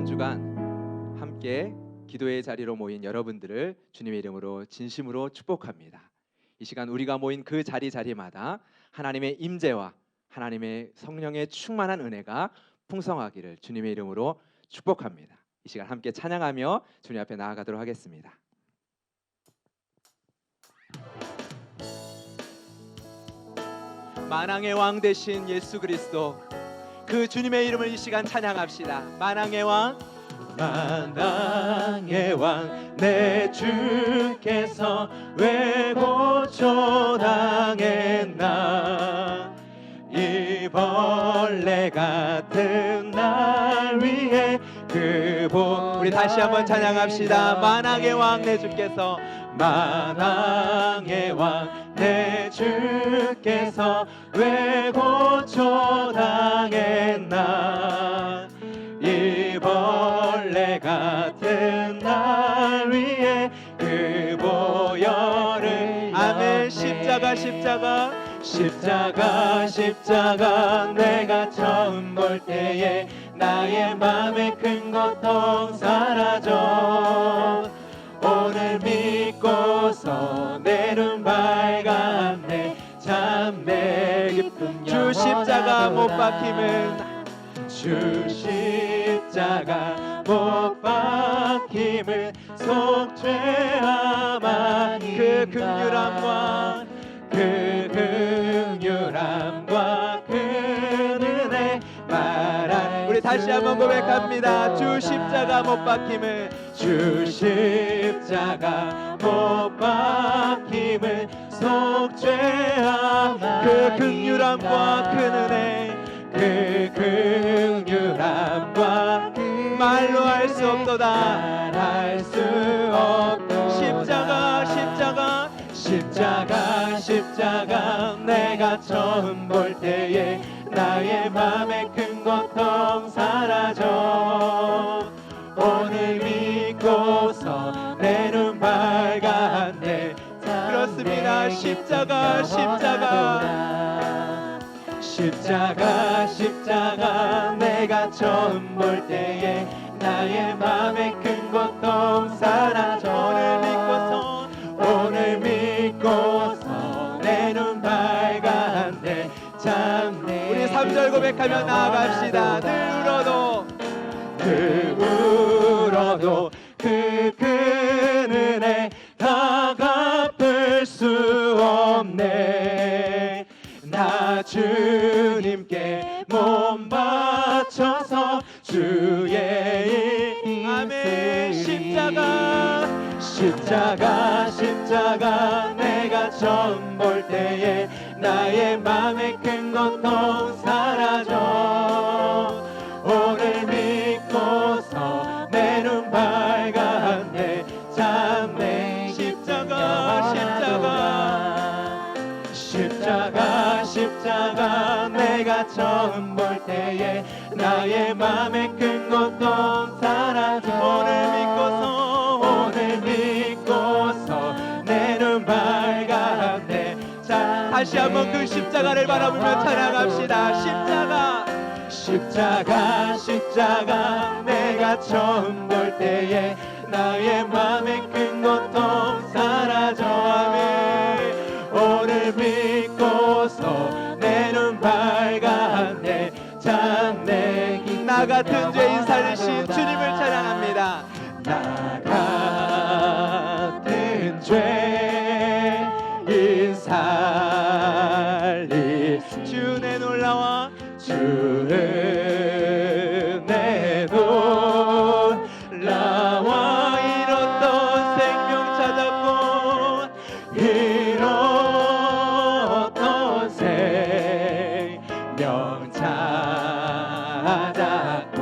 한 주간 함께 기도의 자리로 모인 여러분들을 주님의 이름으로 진심으로 축복합니다. 이 시간 우리가 모인 그 자리마다 하나님의 임재와 하나님의 성령의 충만한 은혜가 풍성하기를 주님의 이름으로 축복합니다. 이 시간 함께 찬양하며 주님 앞에 나아가도록 하겠습니다. 만왕의 왕 되신 예수 그리스도, 그 주님의 이름을 이 시간 찬양합시다. 만왕의 왕, 만왕의 왕 내 주께서 왜 고초당했나. 이 벌레 같은 날 위해 그 복. 우리 다시 한번 찬양합시다. 만왕의 왕 내 주께서, 만왕의 왕 내 주께서 왜 고초당했나. 이 벌레 같은 날 위해 그 보혈을. 아멘. 십자가 십자가 십자가 내가 처음 볼 때에 나의 맘의 큰 고통 사라져. 오늘 믿고서 내 눈 밝았네. 참 내 기쁨 주 십자가 못 박힘은, 주 십자가 못 박힘을 속죄함 그 긍휼함과 그 은혜 말할. 우리 다시 한번 고백합니다. 주 십자가 못 박힘을, 주 십자가 못 박힘을 속죄함 그 긍휼함과 큰 은혜, 그 긍휼함과 말로 할 수 없도다. 말할 수 없도다. 십자가 내가 처음 볼 때에 나의 맘의 큰 고통 사라져. 오늘 믿고서 내 눈 밝았네. 그렇습니다. 십자가 내가 처음 볼 때에 나의 맘의 큰 고통 사라져. 오늘 믿고서 내 눈 밝았네. 참 내. 우리 3절 고백하며 나아갑시다. 늘 울어도 그 큰 은혜 다 갚을 수 없네. 나 주님께 몸 바쳐서 주의 일. 아멘. 십자가 내가 처음 볼 때에 나의 맘의 큰 고통 사라져. 오늘 믿고서 내 눈 밝았네. 참 내 십자가 내가 처음 볼 때에 나의 맘의 큰 고통 사라져. 오늘 믿고서 내 눈 밝았네. 다시 한번 그 십자가를 바라보며 찬양합시다. 십자가 내가 처음 볼 때에 나의 맘의 큰 고통 사라져. 아멘. 오늘 믿고서 내 눈 밝았네. 참 내 기쁨. 나 같은 죄인 살리신 주님을 찬양합니다. 나 같은 죄인 살리신 주 내 놀라와 주 은혜 놀라와 잃었던 생명 찾았고, 잃었던 생명 찾았고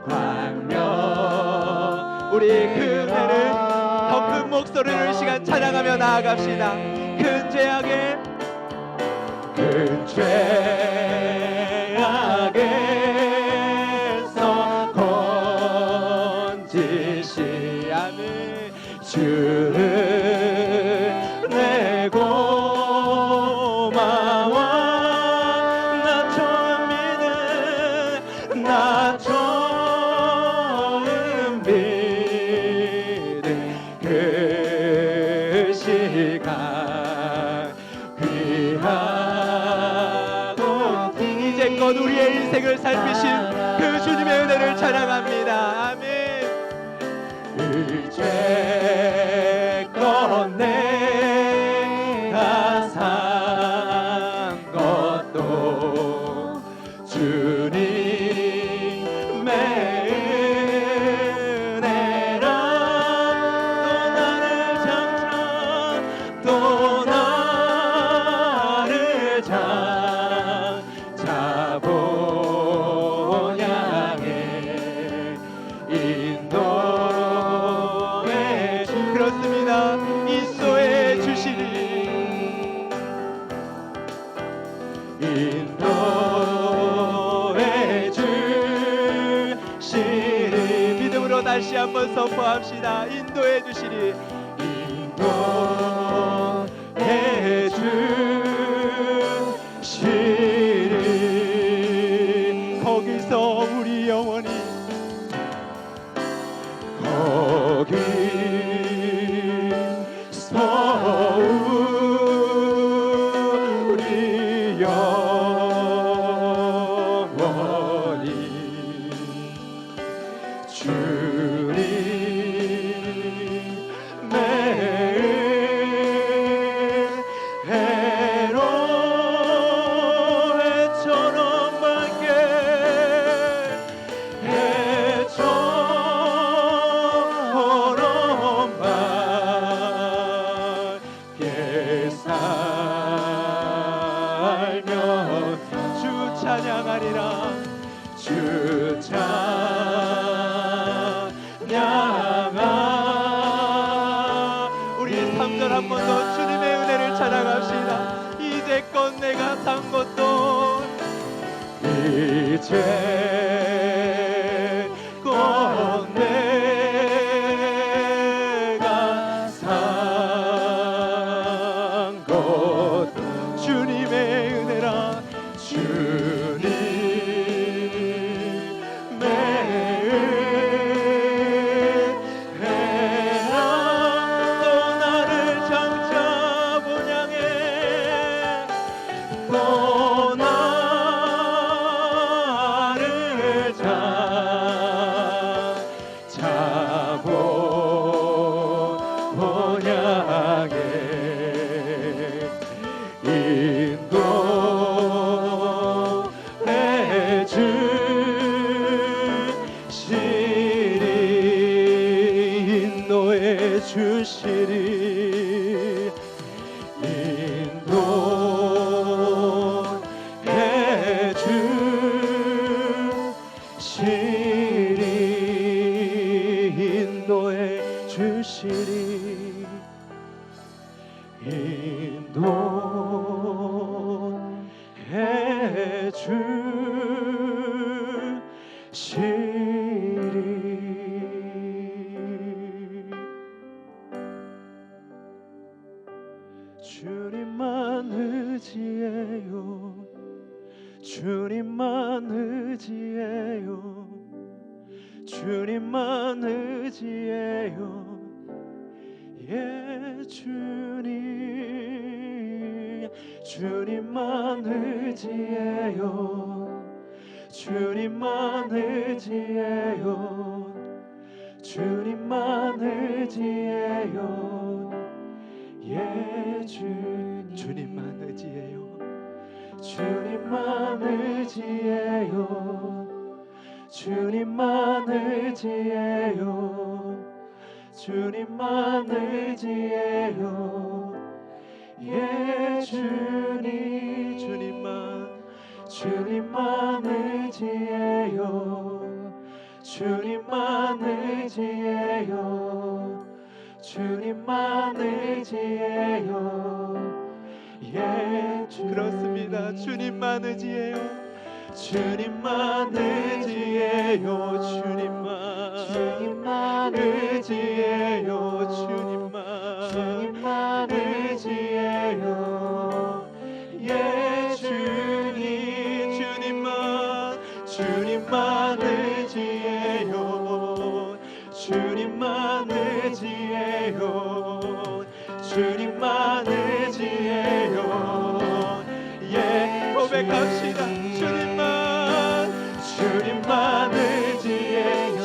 광명. 우리 그 은혜를 더 큰 목소리로 이 시간 찬양하며 나아갑시다. 큰 죄악에서 건지시하는 주를 내 고마워. 나 처음 이제껏 우리의 인생을 살피신 그 주님의 은혜를 찬양합니다. 아멘. 이제껏 내가 산 것도 주님의 은혜라. 또 나를 장차본 향해 인도해 그렇습니다. 인도해 주시리. 인도해 주시리. 믿음으로 다시 한번 선포합시다. 인도해 주시리. 인도해 주시리. 거기서 우리 영혼이 거기서 우리 영원히 주님의 은혜로 해처럼 밝게 해처럼 밝게 살며 주 찬양하리라. 주 찬양하. 우리 3절 한 번 더 주님의 은혜를 찬양합시다. 이제껏 내가 산 것도 이제껏 내가 산 것 주님의 은혜라. 주님의 은혜라. 또 나를 장차 본향해 또 나를 장차 본향해 인도해 주시리. 인도해 주시리. 인도해 주시리. 인도해 주시리. 인도해 주시리. 주님만 의지해요. 주님만 의지해요. 주님만 의지해요. 예 주님. 주님만 의지해요. 주님만 의지해요. 주님만 의지해요. 예 주님만 의지해요. 주님만 의지해요. 주님만 의지해요. 주님만 의지해요. 예 주님. 주님만 의지해요. 주님만 의지해요. 주님만 의지해요. 예 그렇습니다. 주님만 의지해요. 주님만 의지해요. 주님만 의지해요. 주님만 의지해요. 예 주님. 주님만 의지해요. 주님만 의지해요. 주님만 의지해요. 예 고백합시다. 주님만 주님만 의지해요.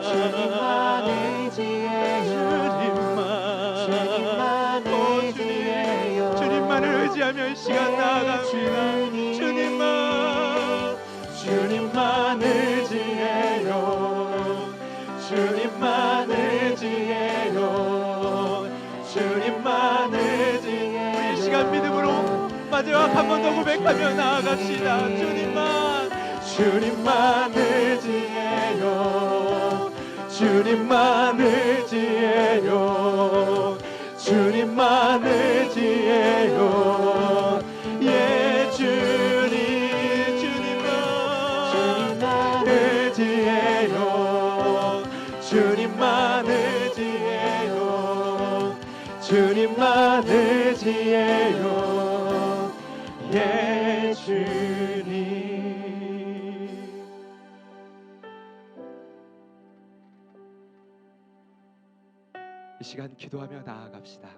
주님만 의지해요. 주님만 의지해요. 주님만을 의지하며 이 시간 나아갑니다. 주님만 의지해요. 주님만 의지해요. 주님만 의지해요. 우리 이 시간 믿음으로 마지막 한 번 더 고백하며 나아갑시다. 주님만 의지해요. 주님만 의지해요. 주님만 의지해요. 예, 주님만 의지해요. 주님만 의지해요. 주님만 의지해요. 예, 주님. 이 시간 기도하며 나아갑시다.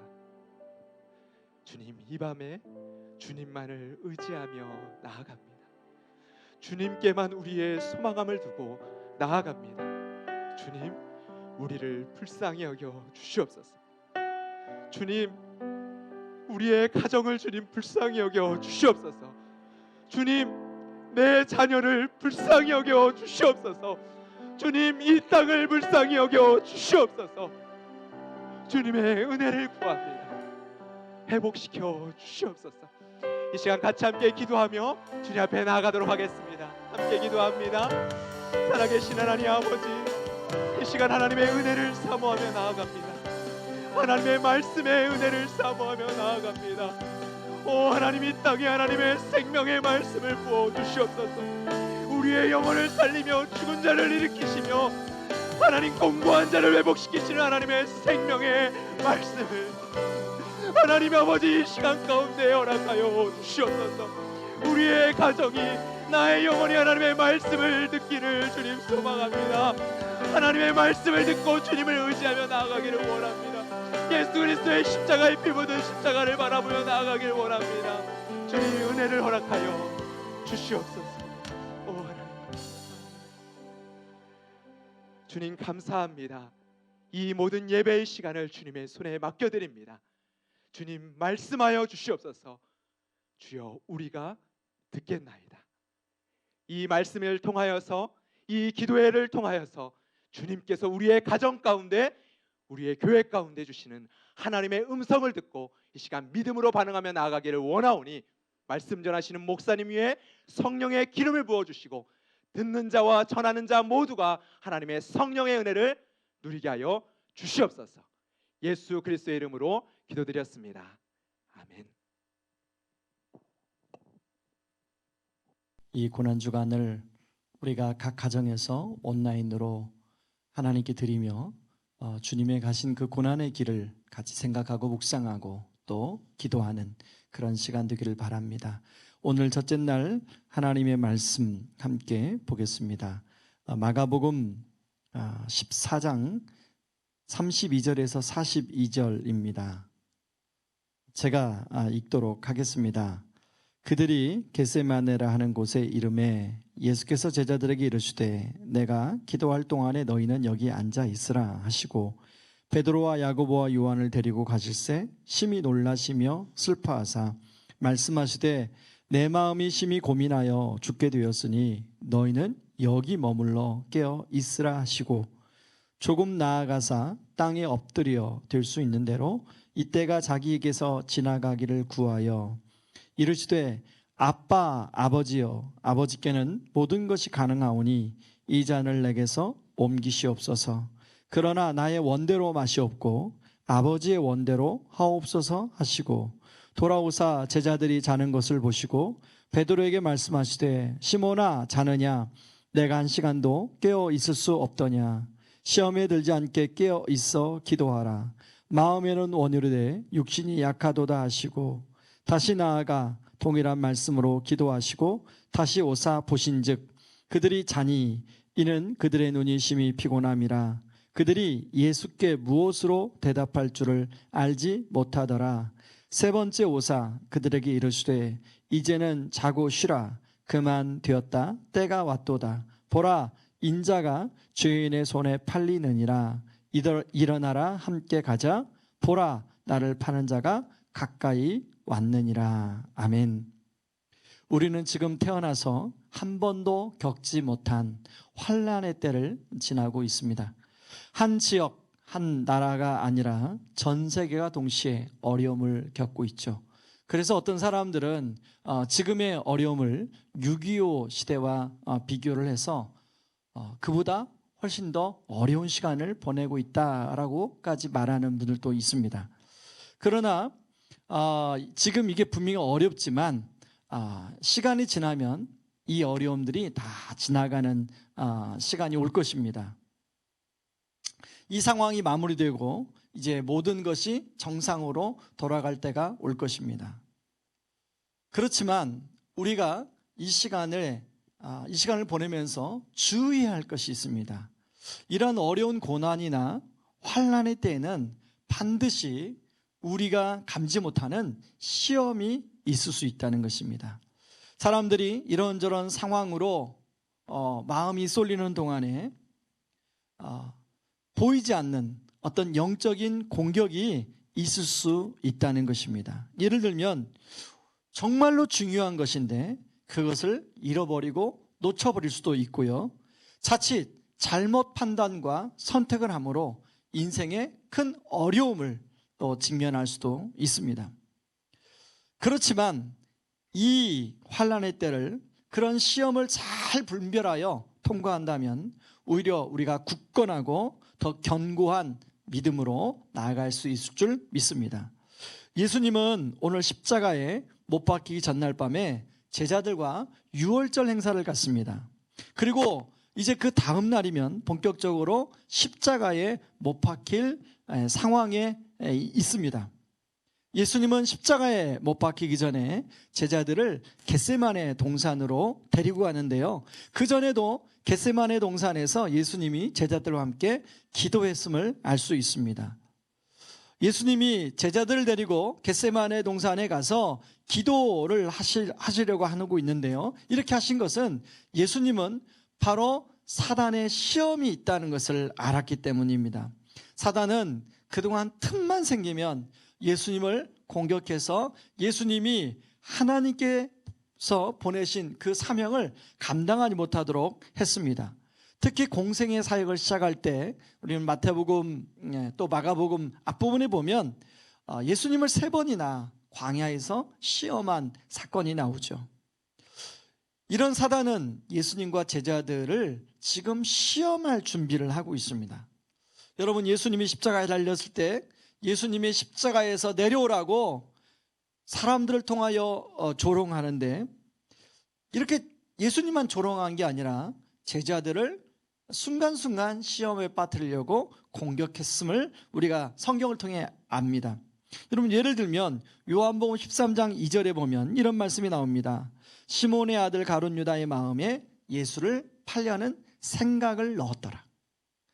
주님, 이 밤에 주님만을 의지하며 나아갑니다. 주님께만 우리의 소망함을 두고 나아갑니다. 주님, 우리를 불쌍히 여겨 주시옵소서. 주님, 우리의 가정을 주님 불쌍히 여겨 주시옵소서. 주님, 내 자녀를 불쌍히 여겨 주시옵소서. 주님, 이 땅을 불쌍히 여겨 주시옵소서. 주님의 은혜를 구합니다. 회복시켜 주시옵소서. 이 시간 같이 함께 기도하며 주님 앞에 나아가도록 하겠습니다. 함께 기도합니다. 살아계신 하나님 아버지, 이 시간 하나님의 은혜를 사모하며 나아갑니다. 하나님의 말씀의 은혜를 사모하며 나아갑니다. 오 하나님, 이 땅에 하나님의 생명의 말씀을 부어 주시옵소서. 우리의 영혼을 살리며 죽은 자를 일으키시며 하나님 공고한 자를 회복시키시는 하나님의 생명의 말씀을 하나님 아버지 이 시간 가운데 허락하여 주시옵소서. 우리의 가정이, 나의 영혼이 하나님의 말씀을 듣기를 주님 소망합니다. 하나님의 말씀을 듣고 주님을 의지하며 나아가기를 원합니다. 예수 그리스도의 십자가의 피 묻은 십자가를 바라보며 나아가기를 원합니다. 주님 은혜를 허락하여 주시옵소서. 오 하나님, 주님 감사합니다. 이 모든 예배의 시간을 주님의 손에 맡겨드립니다. 주님 말씀하여 주시옵소서. 주여, 우리가 듣겠나이다. 이 말씀을 통하여서, 이 기도회를 통하여서 주님께서 우리의 가정 가운데, 우리의 교회 가운데 주시는 하나님의 음성을 듣고 이 시간 믿음으로 반응하며 나아가기를 원하오니, 말씀 전하시는 목사님 위에 성령의 기름을 부어주시고 듣는 자와 전하는 자 모두가 하나님의 성령의 은혜를 누리게 하여 주시옵소서. 예수 그리스도의 이름으로 기도드렸습니다. 아멘. 이 고난 주간을 우리가 각 가정에서 온라인으로 하나님께 드리며 주님의 가신 그 고난의 길을 같이 생각하고 묵상하고 또 기도하는 그런 시간 되기를 바랍니다. 오늘 첫째 날 하나님의 말씀 함께 보겠습니다. 마가복음 14장 32절에서 42절입니다. 제가 읽도록 하겠습니다. 그들이 겟세마네라 하는 곳에 이르매 예수께서 제자들에게 이르시되 내가 기도할 동안에 너희는 여기 앉아 있으라 하시고 베드로와 야고보와 요한을 데리고 가실새 심히 놀라시며 슬퍼하사 말씀하시되 내 마음이 심히 고민하여 죽게 되었으니 너희는 여기 머물러 깨어 있으라 하시고 조금 나아가사 땅에 엎드려 될 수 있는 대로 이때가 자기에게서 지나가기를 구하여 이르시되 아빠 아버지여 아버지께는 모든 것이 가능하오니 이 잔을 내게서 옮기시옵소서. 그러나 나의 원대로 마시옵고 아버지의 원대로 하옵소서 하시고 돌아오사 제자들이 자는 것을 보시고 베드로에게 말씀하시되 시몬아 자느냐 내가 한 시간도 깨어 있을 수 없더냐 시험에 들지 않게 깨어 있어 기도하라. 마음에는 원이르되 육신이 약하도다 하시고 다시 나아가 동일한 말씀으로 기도하시고 다시 오사 보신즉 그들이 자니 이는 그들의 눈이 심히 피곤함이라. 그들이 예수께 무엇으로 대답할 줄을 알지 못하더라. 세 번째 오사 그들에게 이르시되 이제는 자고 쉬라. 그만 되었다. 때가 왔도다. 보라, 인자가 주인의 손에 팔리느니라. 일어나라, 함께 가자. 보라, 나를 파는 자가 가까이 왔느니라. 아멘. 우리는 지금 태어나서 한 번도 겪지 못한 환난의 때를 지나고 있습니다. 한 지역, 한 나라가 아니라 전 세계가 동시에 어려움을 겪고 있죠. 그래서 어떤 사람들은 지금의 어려움을 6.25 시대와 비교를 해서 그보다 훨씬 더 어려운 시간을 보내고 있다라고까지 말하는 분들도 있습니다. 그러나 지금 이게 분명히 어렵지만 시간이 지나면 이 어려움들이 다 지나가는 시간이 올 것입니다. 이 상황이 마무리되고 이제 모든 것이 정상으로 돌아갈 때가 올 것입니다. 그렇지만 우리가 이 시간을 보내면서 주의해야 할 것이 있습니다. 이런 어려운 고난이나 환난의 때에는 반드시 우리가 감지 못하는 시험이 있을 수 있다는 것입니다. 사람들이 이런저런 상황으로 마음이 쏠리는 동안에 보이지 않는 어떤 영적인 공격이 있을 수 있다는 것입니다. 예를 들면 정말로 중요한 것인데 그것을 잃어버리고 놓쳐버릴 수도 있고요. 자칫 잘못 판단과 선택을 함으로 인생에 큰 어려움을 또 직면할 수도 있습니다. 그렇지만 이 환난의 때를, 그런 시험을 잘 분별하여 통과한다면 오히려 우리가 굳건하고 더 견고한 믿음으로 나아갈 수 있을 줄 믿습니다. 예수님은 오늘 십자가에 못 박히기 전날 밤에 제자들과 유월절 행사를 갖습니다. 그리고 이제 그 다음 날이면 본격적으로 십자가에 못 박힐 상황에 있습니다. 예수님은 십자가에 못 박히기 전에 제자들을 겟세마네 동산으로 데리고 가는데요. 그 전에도 겟세마네 동산에서 예수님이 제자들과 함께 기도했음을 알 수 있습니다. 예수님이 제자들을 데리고 겟세마네 동산에 가서 기도를 하시려고 하고 있는데요. 이렇게 하신 것은 예수님은 바로 사단의 시험이 있다는 것을 알았기 때문입니다. 사단은 그동안 틈만 생기면 예수님을 공격해서 예수님이 하나님께서 보내신 그 사명을 감당하지 못하도록 했습니다. 특히 공생의 사역을 시작할 때 우리는 마태복음 또 마가복음 앞부분에 보면 예수님을 3번이나 광야에서 시험한 사건이 나오죠. 이런 사단은 예수님과 제자들을 지금 시험할 준비를 하고 있습니다. 여러분, 예수님이 십자가에 달렸을 때 예수님이 십자가에서 내려오라고 사람들을 통하여 조롱하는데, 이렇게 예수님만 조롱한 게 아니라 제자들을 순간순간 시험에 빠뜨리려고 공격했음을 우리가 성경을 통해 압니다. 여러분, 예를 들면 요한복음 13장 2절에 보면 이런 말씀이 나옵니다. 시몬의 아들 가룟 유다의 마음에 예수를 팔려는 생각을 넣었더라.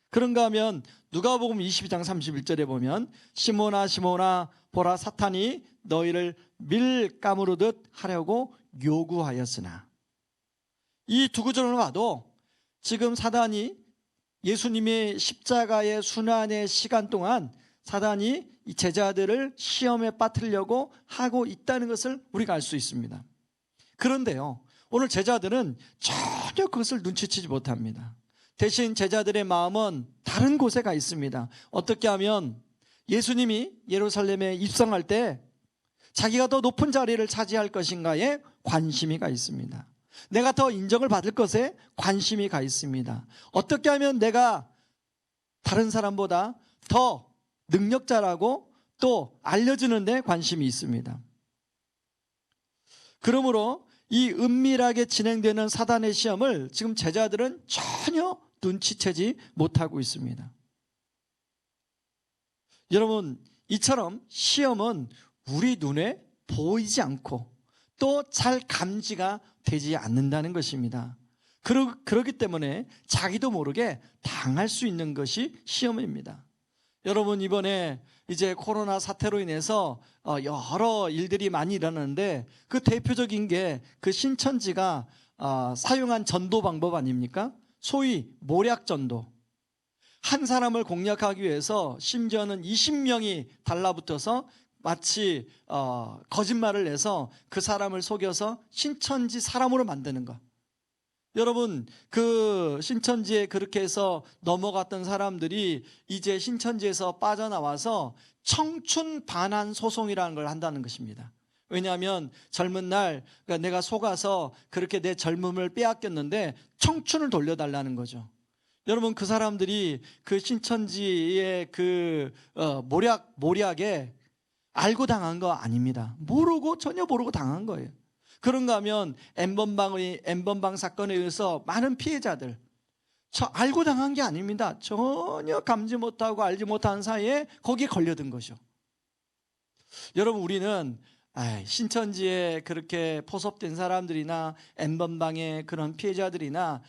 그런가 하면 누가복음 22장 31절에 보면 시몬아 시몬아 보라 사탄이 너희를 밀가무르듯 하려고 요구하였으나, 이 두 구절을 봐도 지금 사단이 예수님의 십자가의 순환의 시간 동안 사단이 이 제자들을 시험에 빠뜨리려고 하고 있다는 것을 우리가 알 수 있습니다. 그런데요, 오늘 제자들은 전혀 그것을 눈치채지 못합니다. 대신 제자들의 마음은 다른 곳에 가 있습니다. 어떻게 하면 예수님이 예루살렘에 입성할 때 자기가 더 높은 자리를 차지할 것인가에 관심이 가 있습니다. 내가 더 인정을 받을 것에 관심이 가 있습니다. 어떻게 하면 내가 다른 사람보다 더 능력자라고 또 알려지는 데 관심이 있습니다. 그러므로 이 은밀하게 진행되는 사단의 시험을 지금 제자들은 전혀 눈치채지 못하고 있습니다. 여러분, 이처럼 시험은 우리 눈에 보이지 않고 또 잘 감지가 되지 않는다는 것입니다. 그렇기 때문에 자기도 모르게 당할 수 있는 것이 시험입니다. 여러분, 이번에 이제 코로나 사태로 인해서 여러 일들이 많이 일어나는데 그 대표적인 게 그 신천지가 사용한 전도 방법 아닙니까? 소위 모략 전도. 한 사람을 공략하기 위해서 심지어는 20명이 달라붙어서 마치 거짓말을 해서 그 사람을 속여서 신천지 사람으로 만드는 것. 여러분, 그 신천지에 그렇게 해서 넘어갔던 사람들이 이제 신천지에서 빠져나와서 청춘 반환 소송이라는 걸 한다는 것입니다. 왜냐하면 젊은 날 그러니까 내가 속아서 그렇게 내 젊음을 빼앗겼는데 청춘을 돌려달라는 거죠. 여러분, 그 사람들이 그 신천지의 그 모략에 알고 당한 거 아닙니다. 전혀 모르고 당한 거예요. 그런가 하면 N번방 사건에 의해서 많은 피해자들, 알고 당한 게 아닙니다. 전혀 감지 못하고 알지 못하는 사이에 거기에 걸려든 거죠. 여러분, 우리는 신천지에 그렇게 포섭된 사람들이나 N번방의 그런 피해자들이나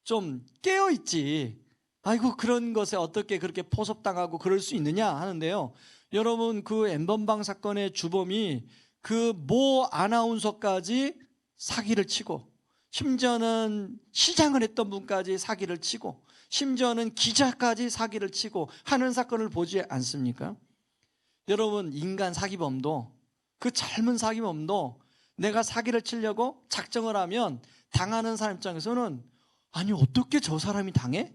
좀 깨어있지. 그런 것에 어떻게 그렇게 포섭당하고 그럴 수 있느냐 하는데요. 여러분, 그 N번방 사건의 주범이 그 모 아나운서까지 사기를 치고, 심지어는 시장을 했던 분까지 사기를 치고, 심지어는 기자까지 사기를 치고 하는 사건을 보지 않습니까? 여러분, 인간 사기범도, 그 젊은 사기범도 내가 사기를 치려고 작정을 하면 당하는 사람 입장에서는 어떻게 저 사람이 당해?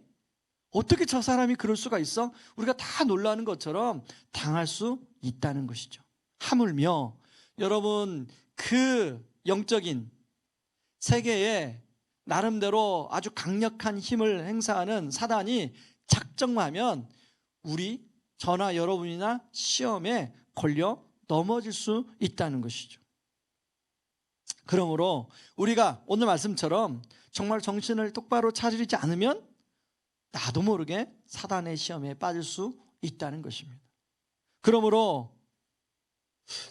어떻게 저 사람이 그럴 수가 있어? 우리가 다 놀라는 것처럼 당할 수 있다는 것이죠. 하물며 여러분, 그 영적인 세계에 나름대로 아주 강력한 힘을 행사하는 사단이 작정하면 저나 여러분이나 시험에 걸려 넘어질 수 있다는 것이죠. 그러므로 우리가 오늘 말씀처럼 정말 정신을 똑바로 차리지 않으면 나도 모르게 사단의 시험에 빠질 수 있다는 것입니다. 그러므로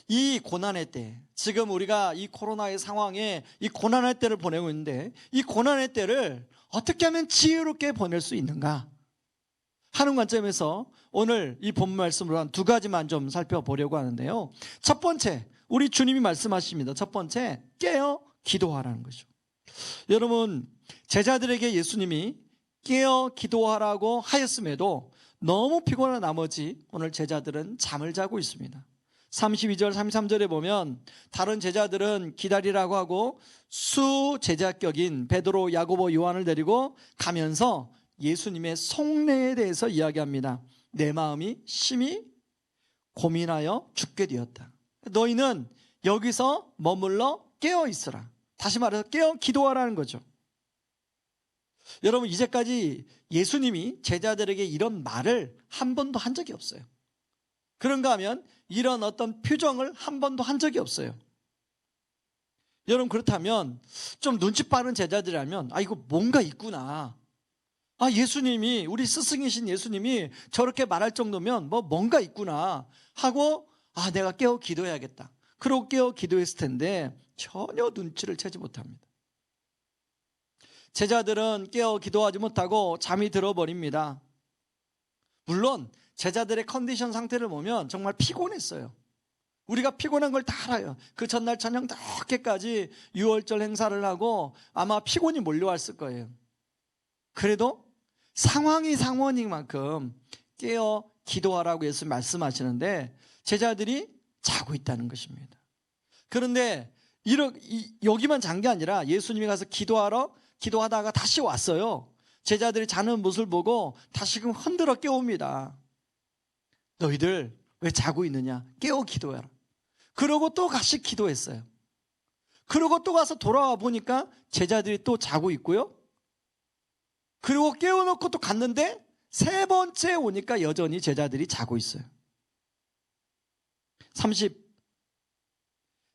이 고난의 때, 지금 우리가 이 코로나의 상황에 이 고난의 때를 보내고 있는데, 이 고난의 때를 어떻게 하면 지혜롭게 보낼 수 있는가 하는 관점에서 오늘 이 본 말씀으로 한 두 가지만 좀 살펴보려고 하는데요. 첫 번째, 우리 주님이 말씀하십니다. 첫 번째, 깨어 기도하라는 거죠. 여러분, 제자들에게 예수님이 깨어 기도하라고 하였음에도 너무 피곤한 나머지 오늘 제자들은 잠을 자고 있습니다. 32절 33절에 보면 다른 제자들은 기다리라고 하고 수제자격인 베드로, 야고보, 요한을 데리고 가면서 예수님의 속내에 대해서 이야기합니다. 내 마음이 심히 고민하여 죽게 되었다. 너희는 여기서 머물러 깨어 있으라. 다시 말해서 깨어 기도하라는 거죠. 여러분, 이제까지 예수님이 제자들에게 이런 말을 한 번도 한 적이 없어요. 그런가 하면 이런 어떤 표정을 한 번도 한 적이 없어요. 여러분, 그렇다면 좀 눈치 빠른 제자들이라면 이거 뭔가 있구나. 예수님이, 우리 스승이신 예수님이 저렇게 말할 정도면 뭔가 있구나 하고 내가 깨어 기도해야겠다. 그러고 깨어 기도했을 텐데 전혀 눈치를 채지 못합니다. 제자들은 깨어 기도하지 못하고 잠이 들어버립니다. 물론 제자들의 컨디션 상태를 보면 정말 피곤했어요. 우리가 피곤한 걸 다 알아요. 그 전날 저녁 늦게까지 유월절 행사를 하고 아마 피곤이 몰려왔을 거예요. 그래도 상황이 상황인 만큼 깨어 기도하라고 예수님 말씀하시는데 제자들이 자고 있다는 것입니다. 그런데 여기만 잔 게 아니라 예수님이 가서 기도하다가 다시 왔어요. 제자들이 자는 모습을 보고 다시금 흔들어 깨웁니다. 너희들 왜 자고 있느냐? 깨어 기도해라. 그러고 또 다시 기도했어요. 그러고 또 가서 돌아와 보니까 제자들이 또 자고 있고요. 그리고 깨워놓고 또 갔는데 세 번째 오니까 여전히 제자들이 자고 있어요. 37절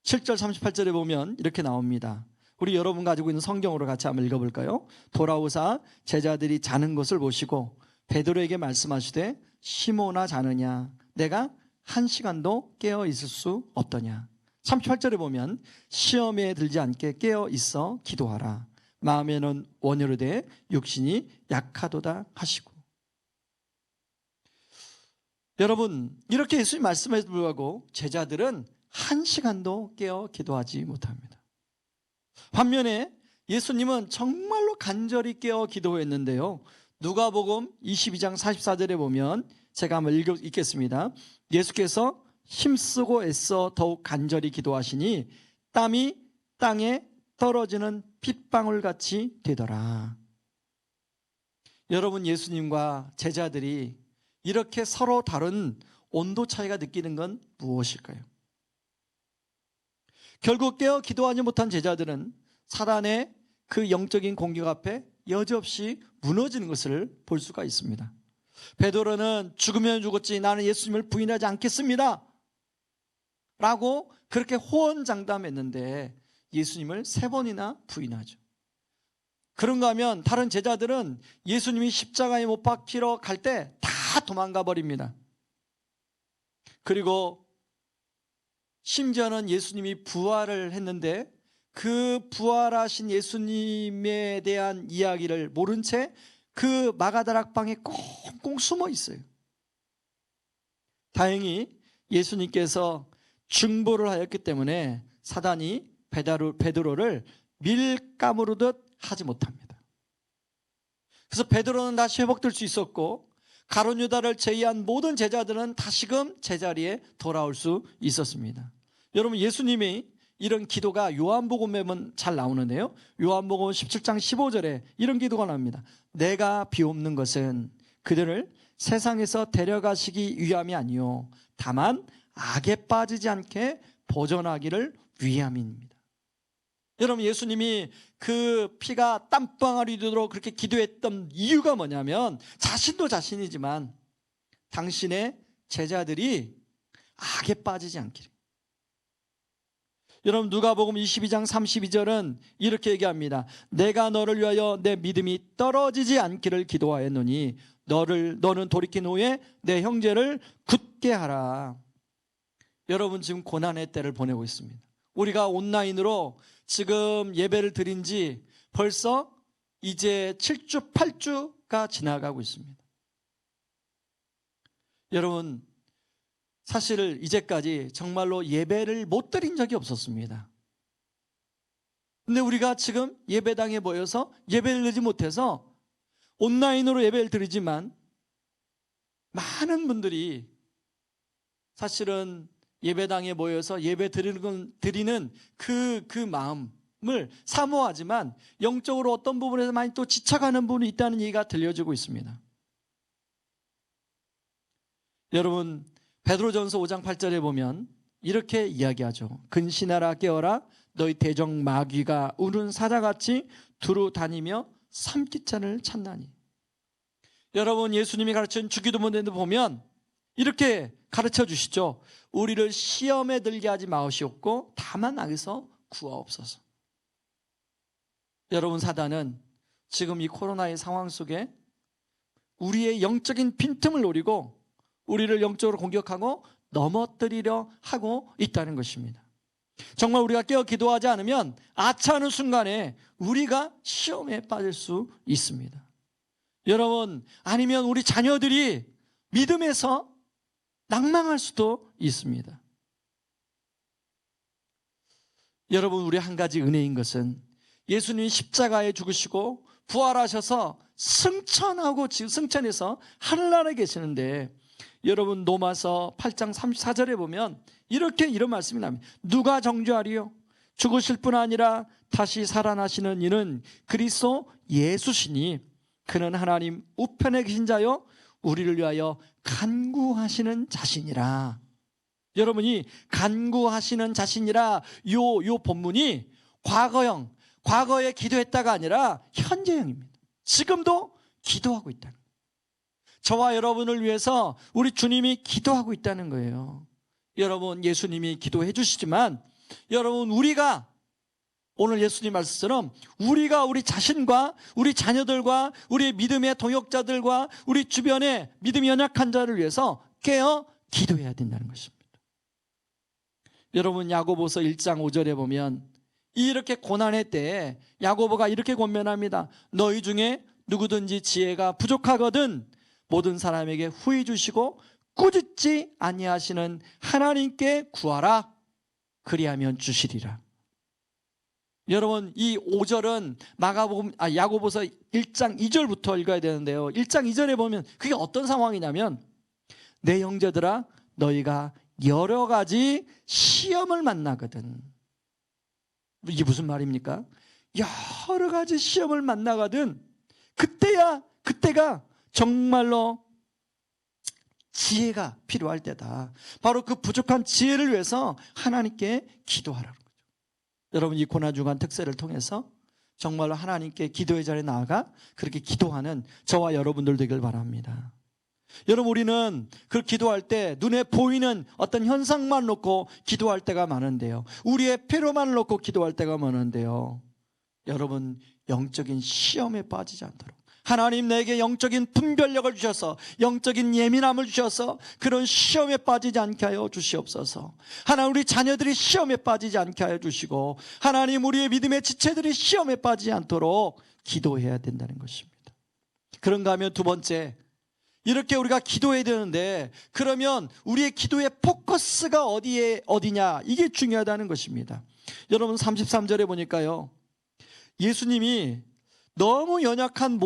38절에 보면 이렇게 나옵니다. 우리 여러분 가지고 있는 성경으로 같이 한번 읽어볼까요? 돌아오사 제자들이 자는 것을 보시고 베드로에게 말씀하시되 시몬아 자느냐? 내가 한 시간도 깨어 있을 수 없더냐? 38절에 보면 시험에 들지 않게 깨어 있어 기도하라. 마음에는 원효로되 육신이 약하도다 하시고. 여러분, 이렇게 예수님 말씀에 불구하고 제자들은 한 시간도 깨어 기도하지 못합니다. 반면에 예수님은 정말로 간절히 깨어 기도했는데요. 누가복음 22장 44절에 보면 제가 한번 읽겠습니다. 예수께서 힘쓰고 애써 더욱 간절히 기도하시니 땀이 땅에 떨어지는 핏방울 같이 되더라. 여러분, 예수님과 제자들이 이렇게 서로 다른 온도 차이가 느끼는 건 무엇일까요? 결국 깨어 기도하지 못한 제자들은 사단의 그 영적인 공격 앞에 여지없이 무너지는 것을 볼 수가 있습니다. 베드로는 죽으면 죽었지 나는 예수님을 부인하지 않겠습니다 라고 그렇게 호언장담했는데 예수님을 3번이나 부인하죠. 그런가 하면 다른 제자들은 예수님이 십자가에 못 박히러 갈 때 다 도망가 버립니다. 그리고 심지어는 예수님이 부활을 했는데 그 부활하신 예수님에 대한 이야기를 모른 채 그 마가다락방에 꽁꽁 숨어 있어요. 다행히 예수님께서 중보를 하였기 때문에 사단이 베드로를 밀가무르듯 하지 못합니다. 그래서 베드로는 다시 회복될 수 있었고 가룟 유다를 제외한 모든 제자들은 다시금 제자리에 돌아올 수 있었습니다. 여러분, 예수님이 이런 기도가 요한복음에 보면 잘 나오는데요. 요한복음 17장 15절에 이런 기도가 나옵니다. 내가 비옵는 것은 그들을 세상에서 데려가시기 위함이 아니요 다만 악에 빠지지 않게 보존하기를 위함입니다. 여러분, 예수님이 그 피가 땀방울이 되도록 그렇게 기도했던 이유가 뭐냐면 자신도 자신이지만 당신의 제자들이 악에 빠지지 않기를. 여러분, 누가복음 22장 32절은 이렇게 얘기합니다. 내가 너를 위하여 내 믿음이 떨어지지 않기를 기도하였노니 너는 돌이킨 후에 내 형제를 굳게 하라. 여러분, 지금 고난의 때를 보내고 있습니다. 우리가 온라인으로 지금 예배를 드린 지 벌써 이제 7주, 8주가 지나가고 있습니다. 여러분, 사실 이제까지 정말로 예배를 못 드린 적이 없었습니다. 근데 우리가 지금 예배당에 모여서 예배를 드리지 못해서 온라인으로 예배를 드리지만 많은 분들이 사실은 예배당에 모여서 예배 드리는 그 마음을 사모하지만 영적으로 어떤 부분에서 많이 또 지쳐가는 부분이 있다는 얘기가 들려지고 있습니다. 여러분, 베드로전서 5장 8절에 보면 이렇게 이야기하죠. 근신하라 깨어라 너희 대적 마귀가 우는 사자같이 두루 다니며 삼키찬을 찾나니. 여러분, 예수님이 가르친 주기도문에도 보면 이렇게 가르쳐 주시죠. 우리를 시험에 들게 하지 마시옵고 다만 악에서 구하옵소서. 여러분, 사단은 지금 이 코로나의 상황 속에 우리의 영적인 빈틈을 노리고 우리를 영적으로 공격하고 넘어뜨리려 하고 있다는 것입니다. 정말 우리가 깨어 기도하지 않으면 아차하는 순간에 우리가 시험에 빠질 수 있습니다. 여러분, 아니면 우리 자녀들이 믿음에서 낭망할 수도 있습니다. 여러분, 우리 한 가지 은혜인 것은 예수님이 십자가에 죽으시고 부활하셔서 승천해서 하늘나라에 계시는데, 여러분, 로마서 8장 34절에 보면 이런 말씀이 나옵니다. 누가 정죄하리요? 죽으실 뿐 아니라 다시 살아나시는 이는 그리스도 예수시니 그는 하나님 우편에 계신 자요 우리를 위하여 간구하시는 자신이라. 여러분이 간구하시는 자신이라 요 본문이 과거에 기도했다가 아니라 현재형입니다. 지금도 기도하고 있다는 거예요. 저와 여러분을 위해서 우리 주님이 기도하고 있다는 거예요. 여러분, 예수님이 기도해 주시지만 여러분, 우리가 오늘 예수님 말씀처럼 우리가 우리 자신과 우리 자녀들과 우리 믿음의 동역자들과 우리 주변의 믿음이 연약한 자를 위해서 깨어 기도해야 된다는 것입니다. 여러분, 야고보서 1장 5절에 보면 이렇게 고난의 때에 야고보가 이렇게 권면합니다. 너희 중에 누구든지 지혜가 부족하거든 모든 사람에게 후히 주시고 꾸짖지 아니하시는 하나님께 구하라. 그리하면 주시리라. 여러분, 이 5절은 야고보서 1장 2절부터 읽어야 되는데요. 1장 2절에 보면 그게 어떤 상황이냐면, 내 형제들아 너희가 여러 가지 시험을 만나거든. 이게 무슨 말입니까? 여러 가지 시험을 만나거든 그때가 정말로 지혜가 필요할 때다. 바로 그 부족한 지혜를 위해서 하나님께 기도하라는 거죠. 여러분, 이 고난주간 특세를 통해서 정말로 하나님께 기도의 자리에 나아가 그렇게 기도하는 저와 여러분들 되길 바랍니다. 여러분, 우리는 그 기도할 때 눈에 보이는 어떤 현상만 놓고 기도할 때가 많은데요, 우리의 필요만 놓고 기도할 때가 많은데요, 여러분, 영적인 시험에 빠지지 않도록 하나님 내게 영적인 분별력을 주셔서, 영적인 예민함을 주셔서 그런 시험에 빠지지 않게 하여 주시옵소서. 하나님, 우리 자녀들이 시험에 빠지지 않게 하여 주시고, 하나님, 우리의 믿음의 지체들이 시험에 빠지지 않도록 기도해야 된다는 것입니다. 그런가 하면 두 번째, 이렇게 우리가 기도해야 되는데, 그러면 우리의 기도의 포커스가 어디냐, 이게 중요하다는 것입니다. 여러분, 33절에 보니까요, 예수님이 너무 연약한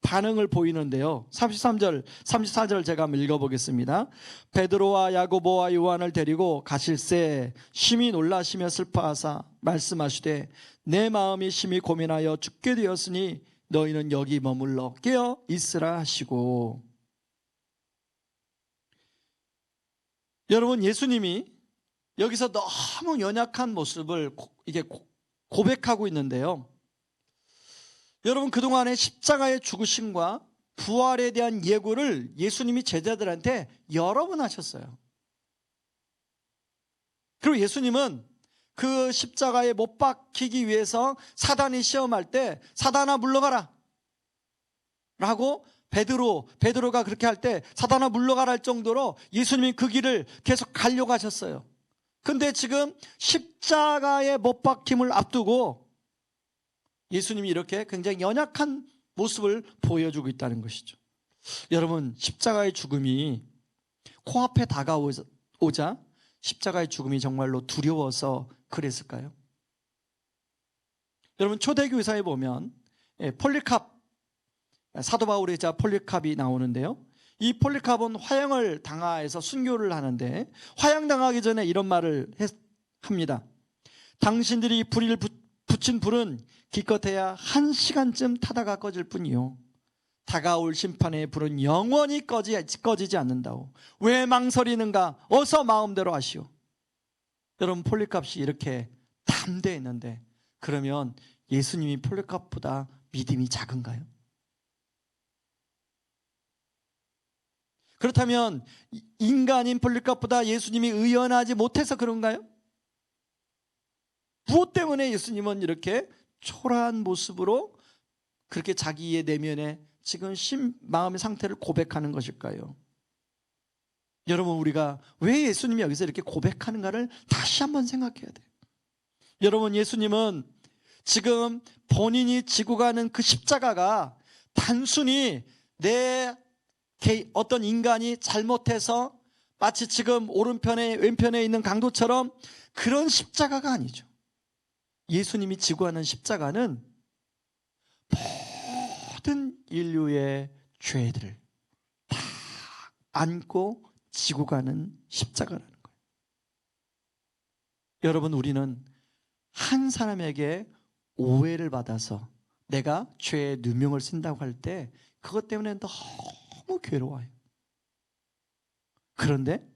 반응을 보이는데요, 33절, 34절 제가 한번 읽어보겠습니다. 베드로와 야고보와 요한을 데리고 가실새 심히 놀라시며 슬퍼하사 말씀하시되, 내 마음이 심히 고민하여 죽게 되었으니 너희는 여기 머물러 깨어 있으라 하시고. 여러분, 예수님이 여기서 너무 연약한 모습을 고백하고 있는데요, 여러분, 그동안의 십자가의 죽으심과 부활에 대한 예고를 예수님이 제자들한테 여러 번 하셨어요. 그리고 예수님은 그 십자가에 못 박히기 위해서 사단이 시험할 때, 사단아 물러가라 라고 베드로가 그렇게 할 때 사단아 물러가라 할 정도로 예수님이 그 길을 계속 가려고 하셨어요. 근데 지금 십자가에 못 박힘을 앞두고 예수님이 이렇게 굉장히 연약한 모습을 보여주고 있다는 것이죠. 여러분, 십자가의 죽음이 코앞에 다가오자 십자가의 죽음이 정말로 두려워서 그랬을까요? 여러분, 초대교회사에 보면 폴리캅, 사도 바울의 자 폴리캅이 나오는데요, 이 폴리캅은 화형을 당하여서 순교를 하는데, 화형당하기 전에 이런 말을 합니다. 당신들이 불을 붙인 불은 기껏해야 1시간쯤 타다가 꺼질 뿐이요, 다가올 심판의 불은 영원히 꺼지지 않는다오. 왜 망설이는가? 어서 마음대로 하시오. 여러분, 폴리캅이 이렇게 담대했는데, 그러면 예수님이 폴리캅보다 믿음이 작은가요? 그렇다면 인간인 폴리캅보다 예수님이 의연하지 못해서 그런가요? 무엇 때문에 예수님은 이렇게 초라한 모습으로 그렇게 자기의 내면에 지금 마음의 상태를 고백하는 것일까요? 여러분, 우리가 왜 예수님이 여기서 이렇게 고백하는가를 다시 한번 생각해야 돼요. 여러분, 예수님은 지금 본인이 지고 가는 그 십자가가 단순히 어떤 인간이 잘못해서 마치 지금 오른편에 왼편에 있는 강도처럼 그런 십자가가 아니죠. 예수님이 지고 가는 십자가는 모든 인류의 죄들을 다 안고 지고 가는 십자가라는 거예요. 여러분, 우리는 한 사람에게 오해를 받아서 내가 죄의 누명을 쓴다고 할 때 그것 때문에 너무 괴로워요. 그런데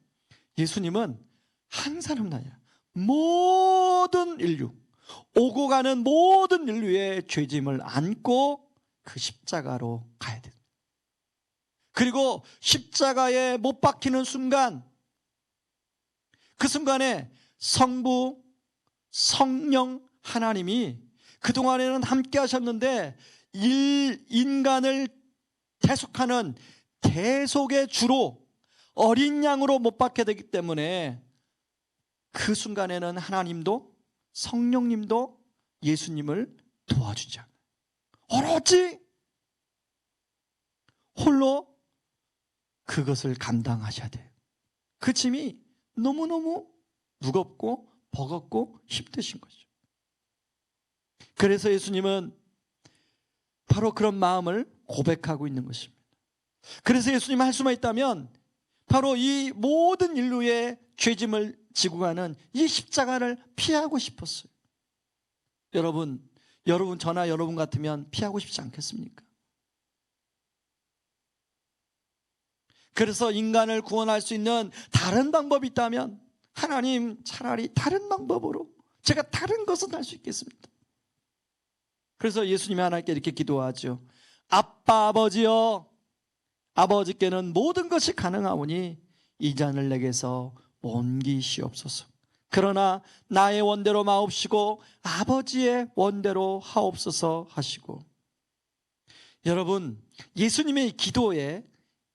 예수님은 한 사람도 아니라 모든 인류, 오고 가는 모든 인류의 죄짐을 안고 그 십자가로 가야 됩니다. 그리고 십자가에 못 박히는 순간, 그 순간에 성부, 성령 하나님이 그동안에는 함께 하셨는데 인간을 대속하는 대속의 주로 어린 양으로 못 박게 되기 때문에 그 순간에는 하나님도 성령님도 예수님을 도와주지 않아요. 오로지 홀로 그것을 감당하셔야 돼요. 그 짐이 너무너무 무겁고 버겁고 힘드신 거죠. 그래서 예수님은 바로 그런 마음을 고백하고 있는 것입니다. 그래서 예수님 할 수만 있다면 바로 이 모든 인류의 죄짐을 지고 가는 이 십자가를 피하고 싶었어요. 여러분 저나 여러분 같으면 피하고 싶지 않겠습니까? 그래서 인간을 구원할 수 있는 다른 방법이 있다면 하나님 차라리 다른 방법으로 제가 다른 것은 할 수 있겠습니다. 그래서 예수님이 하나님께 이렇게 기도하죠. 아빠 아버지여, 아버지께는 모든 것이 가능하오니 이 잔을 내게서 옮기시옵소서. 그러나 나의 원대로 마옵시고 아버지의 원대로 하옵소서 하시고. 여러분, 예수님의 기도에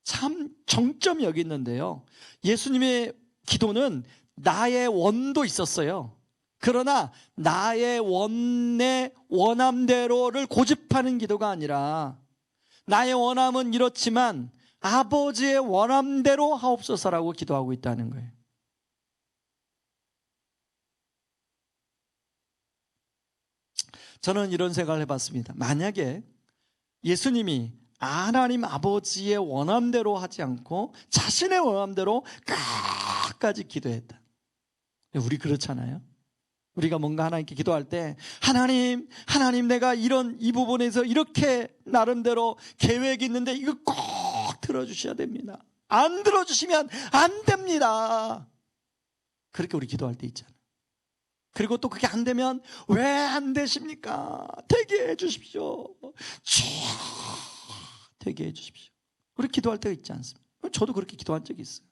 참 정점이 여기 있는데요. 예수님의 기도는 나의 원도 있었어요. 그러나 나의 원의 원함대로를 고집하는 기도가 아니라 나의 원함은 이렇지만 아버지의 원함대로 하옵소서라고 기도하고 있다는 거예요. 저는 이런 생각을 해봤습니다. 만약에 예수님이 하나님 아버지의 원함대로 하지 않고 자신의 원함대로 끝까지 기도했다. 우리 그렇잖아요. 우리가 뭔가 하나님께 기도할 때 하나님 내가 이 부분에서 이렇게 나름대로 계획이 있는데 이거 꼭 들어주셔야 됩니다. 안 들어주시면 안 됩니다. 그렇게 우리 기도할 때 있잖아요. 그리고 또 그게 안 되면 왜 안 되십니까? 되게 해주십시오. 되게 해주십시오. 우리 기도할 때가 있지 않습니까? 저도 그렇게 기도한 적이 있어요.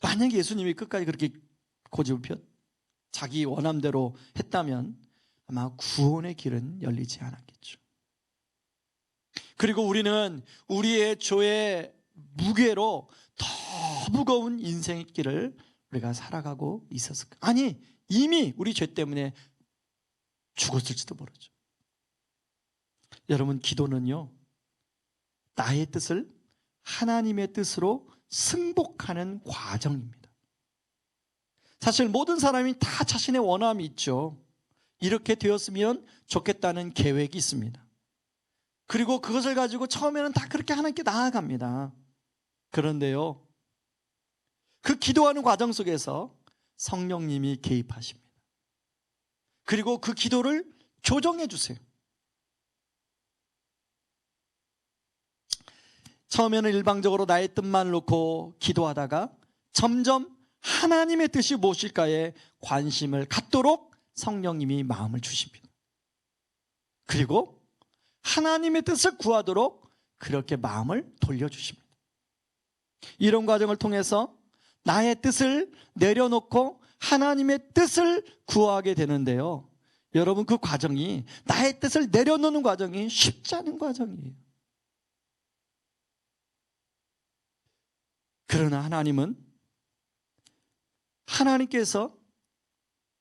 만약에 예수님이 끝까지 그렇게 고집을 펴 자기 원함대로 했다면 아마 구원의 길은 열리지 않았겠죠. 그리고 우리는 우리의 죄의 무게로 더 무거운 인생의 길을 우리가 살아가고 있었을까? 아니, 이미 우리 죄 때문에 죽었을지도 모르죠. 여러분, 기도는요, 나의 뜻을 하나님의 뜻으로 승복하는 과정입니다. 사실 모든 사람이 다 자신의 원함이 있죠. 이렇게 되었으면 좋겠다는 계획이 있습니다. 그리고 그것을 가지고 처음에는 다 그렇게 하나님께 나아갑니다. 그런데요, 그 기도하는 과정 속에서 성령님이 개입하십니다. 그리고 그 기도를 조정해 주세요. 처음에는 일방적으로 나의 뜻만 놓고 기도하다가 점점 하나님의 뜻이 무엇일까에 관심을 갖도록 성령님이 마음을 주십니다. 그리고 하나님의 뜻을 구하도록 그렇게 마음을 돌려주십니다. 이런 과정을 통해서 나의 뜻을 내려놓고 하나님의 뜻을 구하게 되는데요. 여러분, 그 과정이, 나의 뜻을 내려놓는 과정이 쉽지 않은 과정이에요. 그러나 하나님께서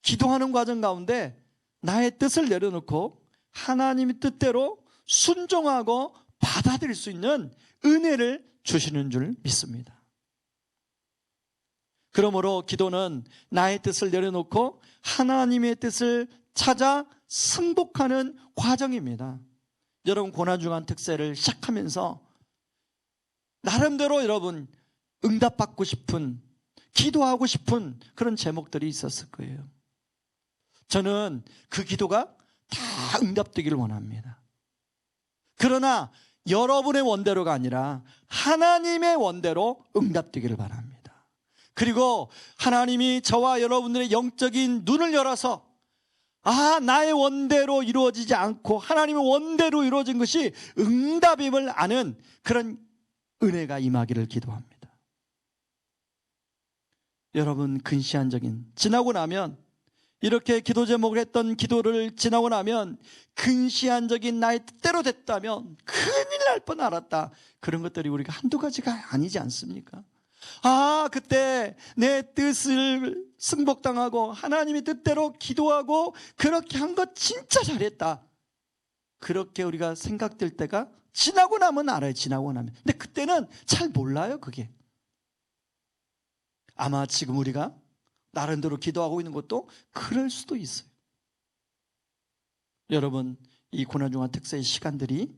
기도하는 과정 가운데 나의 뜻을 내려놓고 하나님의 뜻대로 순종하고 받아들일 수 있는 은혜를 주시는 줄 믿습니다. 그러므로 기도는 나의 뜻을 내려놓고 하나님의 뜻을 찾아 승복하는 과정입니다. 여러분, 고난중한 특세를 시작하면서 나름대로 여러분 응답받고 싶은, 기도하고 싶은 그런 제목들이 있었을 거예요. 저는 그 기도가 다 응답되기를 원합니다. 그러나 여러분의 원대로가 아니라 하나님의 원대로 응답되기를 바랍니다. 그리고 하나님이 저와 여러분들의 영적인 눈을 열어서 나의 원대로 이루어지지 않고 하나님의 원대로 이루어진 것이 응답임을 아는 그런 은혜가 임하기를 기도합니다. 여러분, 근시안적인, 지나고 나면, 이렇게 기도 제목을 했던 기도를 지나고 나면 근시안적인 나의 뜻대로 됐다면 큰일 날 뻔 알았다. 그런 것들이 우리가 한두 가지가 아니지 않습니까? 그때 내 뜻을 승복당하고 하나님의 뜻대로 기도하고 그렇게 한 것 진짜 잘했다. 그렇게 우리가 생각될 때가 지나고 나면 알아요. 지나고 나면. 근데 그때는 잘 몰라요, 그게. 아마 지금 우리가 나름대로 기도하고 있는 것도 그럴 수도 있어요. 여러분, 이 고난중한 특세의 시간들이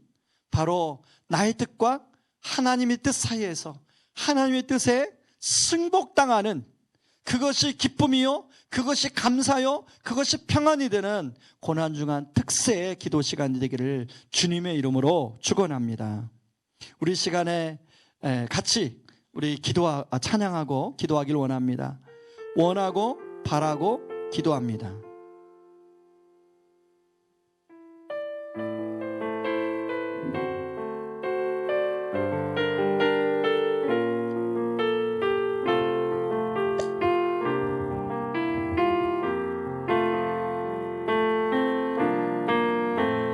바로 나의 뜻과 하나님의 뜻 사이에서 하나님의 뜻에 승복당하는, 그것이 기쁨이요, 그것이 감사요, 그것이 평안이 되는 고난중한 특세의 기도 시간이 되기를 주님의 이름으로 축원합니다. 우리 시간에 같이 우리 찬양하고 기도하기를 원합니다. 원하고 바라고 기도합니다.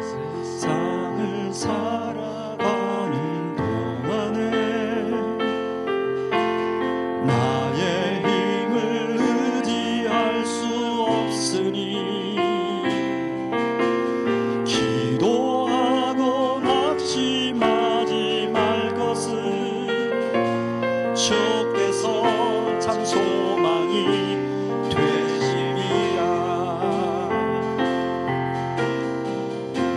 세상을 살아가는 동안에 나의 힘을 의지할 수 없으니 기도하고 낙심하지 말 것은 주께서 참 소망이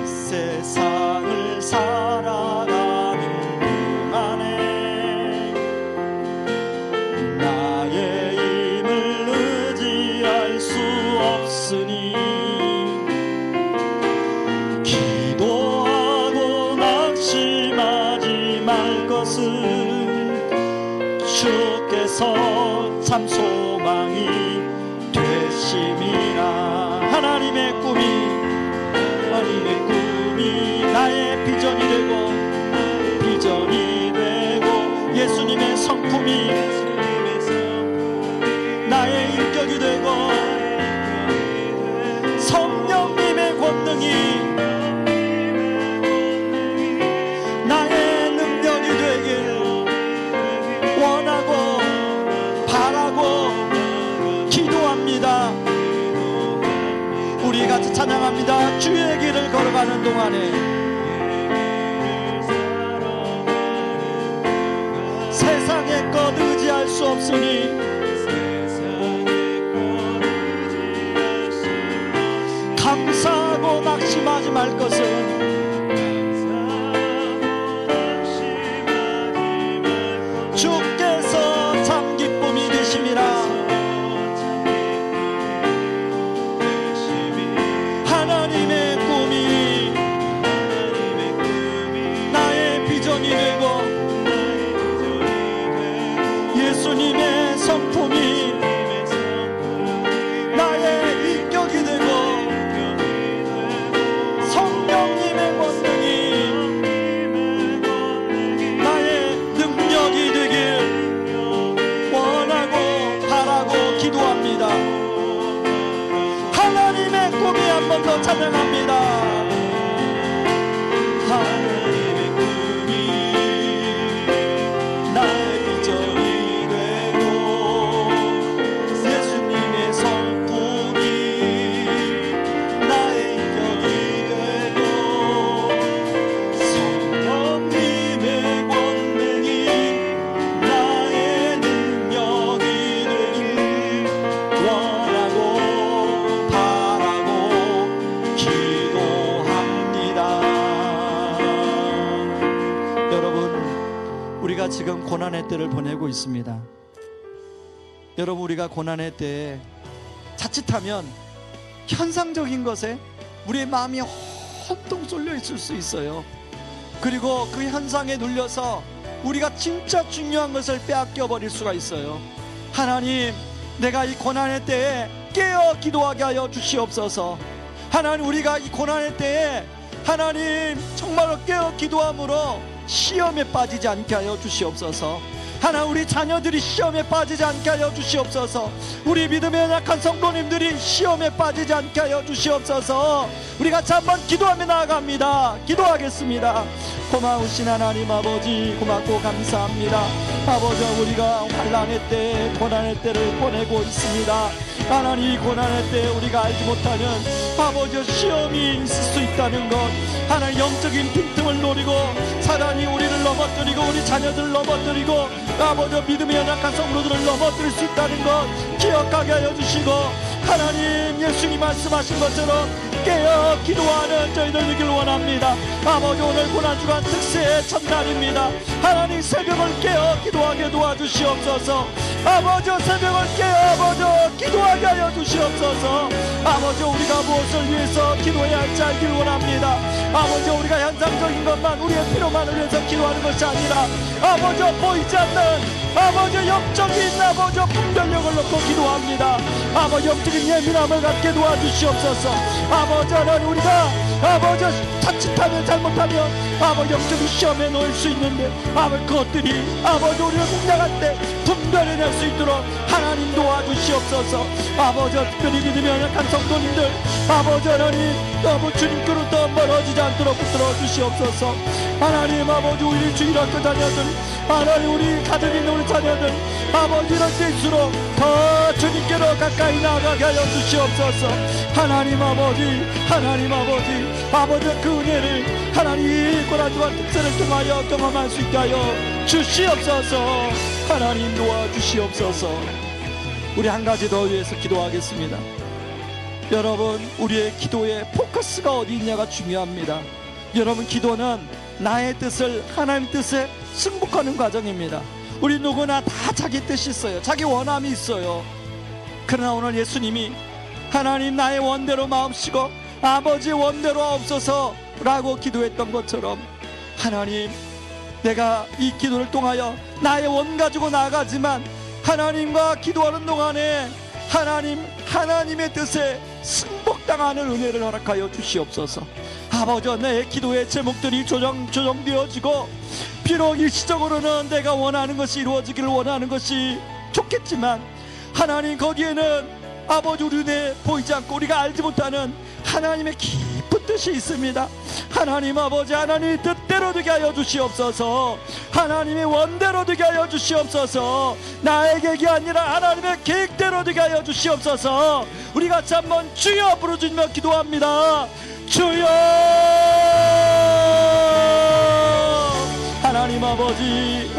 세상을 살아가는 동안에 나의 힘을 의지할 수 없으니 기도하고 낙심하지 말 것은 주께서 참 소망이 되심이라. 하나님의 꿈이 나의 비전이 되고 예수님의 성품이 나의 인격이 되고 성령님의 권능이 나의 능력이 되길 원하고 바라고 기도합니다. 우리 같이 찬양합니다. 주의 길을 걸어가는 동안에 세상의 것 의지할 수 없으니 감사하고 낙심하지 말 것은 주께서 참 기쁨이 되심이라. 하나님의 꿈이 나의 비전이 되고 예수님의 성품이 나의 인격이 되고 성령님의 권능이 나의 능력이 되길 원하고 바라고 기도합니다. 하나님의 꿈이 한 번 더 찬양합니다. 하나님의 꿈이 나의 비전이 되고 예수님의 성품이 나의 인격이 되고 성령님의 권능이 나의 능력이 되길 원하고 바라고 기도합니다. 여러분, 우리가 지금 고난의 때를 보내고 있습니다. 여러분, 우리가 고난의 때에 자칫하면 현상적인 것에 우리의 마음이 헛동 쏠려 있을 수 있어요. 그리고 그 현상에 눌려서 우리가 진짜 중요한 것을 빼앗겨 버릴 수가 있어요. 하나님, 내가 이 고난의 때에 깨어 기도하게 하여 주시옵소서. 하나님, 우리가 이 고난의 때에 하나님 정말로 깨어 기도함으로 시험에 빠지지 않게 하여 주시옵소서. 하나님, 우리 자녀들이 시험에 빠지지 않게 하여 주시옵소서. 우리 믿음에 약한 성도님들이 시험에 빠지지 않게 하여 주시옵소서. 우리 같이 한번 기도하며 나아갑니다. 기도하겠습니다. 고마우신 하나님 아버지, 고맙고 감사합니다. 아버지, 우리가 환난의 때, 고난의 때를 보내고 있습니다. 하나님 이 고난의 때 우리가 알지 못하는 아버지 시험이 있을 수 있다는 것, 하나님 영적인 빈틈을 노리고 사단이 우리를 넘어뜨리고 우리 자녀들을 넘어뜨리고 아버지 믿음의 연약한 성도들을 넘어뜨릴 수 있다는 것 기억하게 하여 주시고, 하나님 예수님 말씀하신 것처럼 깨어 기도하는 저희들 되길 원합니다. 아버지 오늘 고난주간 특세의 첫날입니다. 하나님 새벽을 깨어 기도하게 도와주시옵소서. 아버지 새벽을 깨어 아버지 기도하게 하여 주시옵소서. 아버지 우리가 무엇을 위해서 기도해야 할지 알길 원합니다. 아버지 우리가 현상적인 것만 우리의 필요만을 위해서 기도하는 것이 아니라 아버지 보이지 않는 아버지 영적인 아버지 분별력을 놓고 기도합니다. 아버지 영적인 예민함을 갖게 도와주시옵소서. 아버지 하나님 우리가 아버지 자칫하면 잘못하면 아버지 영적인 시험에 놓일 수 있는데 아버지 그것들이 아버지 우리를 공략할 때 분별해낼 수 있도록 하나님 도와주시옵소서. 아버지 특별히 믿음이 연약한 성도님들 아버지 하나님 아버지 주님께로 더 멀어지지 않도록 붙들어 주시옵소서. 하나님 아버지 우리 주일학교 자녀들 하나님 우리 가정에 있는 우리 자녀들 아버지 이럴 때일수록 더 주님께로 가까이 나아가게 하여 주시옵소서. 하나님 아버지 아버지 그 은혜를 하나님 고난주간 특세를 통하여 경험할 수 있게 하여 주시옵소서. 하나님 도와주시옵소서. 우리 한 가지 더 위해서 기도하겠습니다. 여러분 우리의 기도의 포커스가 어디 있냐가 중요합니다. 여러분 기도는 나의 뜻을 하나님 뜻에 승복하는 과정입니다. 우리 누구나 다 자기 뜻이 있어요. 자기 원함이 있어요. 그러나 오늘 예수님이 하나님 나의 원대로 마옵시고 아버지 원대로 하옵소서 라고 기도했던 것처럼 하나님 내가 이 기도를 통하여 나의 원 가지고 나아가지만 하나님과 기도하는 동안에 하나님의 뜻에 승복당하는 은혜를 허락하여 주시옵소서. 아버지 내 기도의 제목들이 조정되어지고 비록 일시적으로는 내가 원하는 것이 이루어지기를 원하는 것이 좋겠지만 하나님 거기에는 아버지 우리 눈에 보이지 않고 우리가 알지 못하는 하나님의 깊은 뜻이 있습니다. 하나님 아버지 하나님의 뜻대로 되게 하여 주시옵소서. 하나님의 원대로 되게 하여 주시옵소서. 나의 계획이 아니라 하나님의 계획대로 되게 하여 주시옵소서. 우리 같이 한번 주여 부르짖으며 기도합니다. 주여. 하나님 아버지